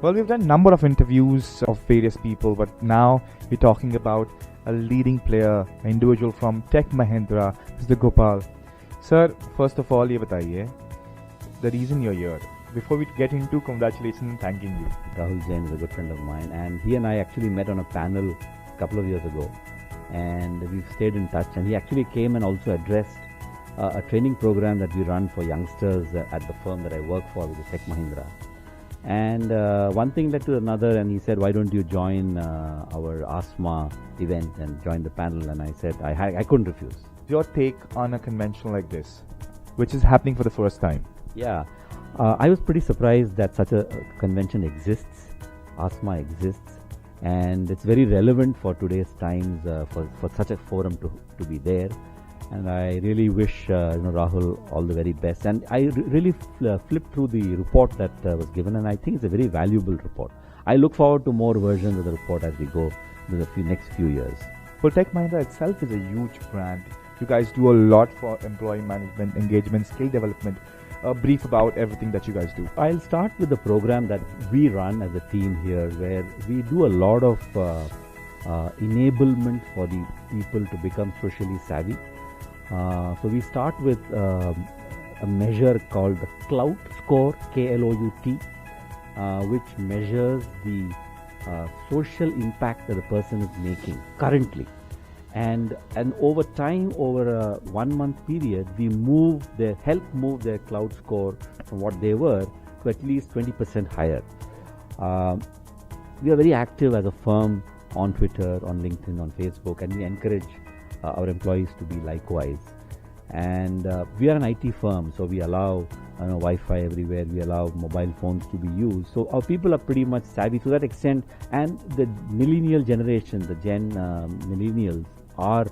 Well, we've done a number of interviews of various people, but now we're talking about a leading player, an individual from Tech Mahindra, Mr. Gopal. Sir, first of all, ये बताइए, the reason you're here. Before we get into congratulations and thanking you. Rahul Jain is a good friend of mine, and he and I actually met on a panel a couple of years ago, and we've stayed in touch. And he actually came and also addressed a training program that we run for youngsters at the firm that I work for, which is Tech Mahindra. And one thing led to another, and he said, "Why don't you join our ASMA event and join the panel?" And I said, I couldn't refuse. Your take on a convention like this, which is happening for the first time? Yeah, I was pretty surprised that such a convention exists. ASMA exists, and it's very relevant for today's times for such a forum to be there. And I really wish Rahul all the very best. And I really flipped through the report that was given, and I think it's a very valuable report. I look forward to more versions of the report as we go in the next few years. Well, Tech Mahindra itself is a huge brand. You guys do a lot for employee management, engagement, skill development. A brief about everything that you guys do. I'll start with the program that we run as a team here, where we do a lot of enablement for the people to become socially savvy. So we start with a measure called the Clout Score, KLOUT, which measures the social impact that a person is making currently. And over time, over a 1 month period, we help move their Clout Score from what they were to at least 20% higher. We are very active as a firm on Twitter, on LinkedIn, on Facebook, and we encourage our employees to be likewise. And we are an IT firm, so we allow Wi-Fi everywhere. We allow mobile phones to be used. So our people are pretty much savvy to that extent. And the millennial generation, the Gen millennials, are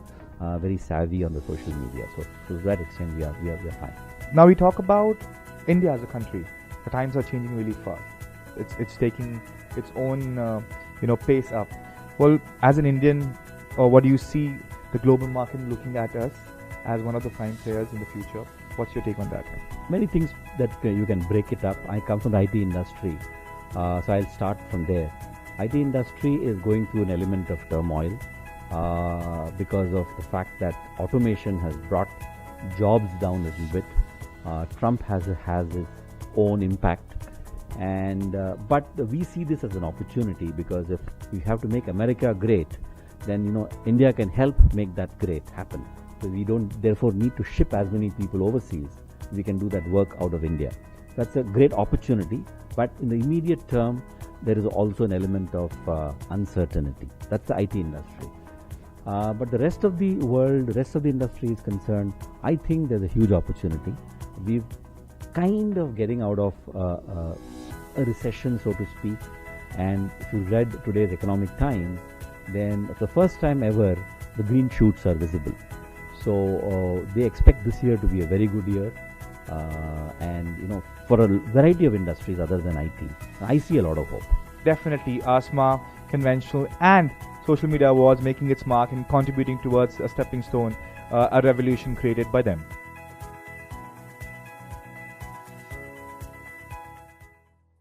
very savvy on the social media. So to that extent, we are fine. Now we talk about India as a country. The times are changing really fast. It's taking its own pace up. Well, as an Indian, what do you see the global market looking at us as one of the prime players in the future? What's your take on that? Many things that you can break it up. I come from the IT industry, so I'll start from there. IT industry is going through an element of turmoil because of the fact that automation has brought jobs down a little bit. Trump has his own impact, but we see this as an opportunity, because if we have to make America great, then India can help make that great happen. So we don't therefore need to ship as many people overseas. We can do that work out of India. That's a great opportunity, but in the immediate term, there is also an element of uncertainty. That's the IT industry. But the rest of the world, the rest of the industry is concerned, I think there's a huge opportunity. We're kind of getting out of a recession, so to speak. And if you read today's Economic Times, then for the first time ever, the green shoots are visible. So they expect this year to be a very good year, and for a variety of industries other than IT. I see a lot of hope. Definitely, ASMA, conventional and social media awards making its mark and contributing towards a stepping stone, a revolution created by them.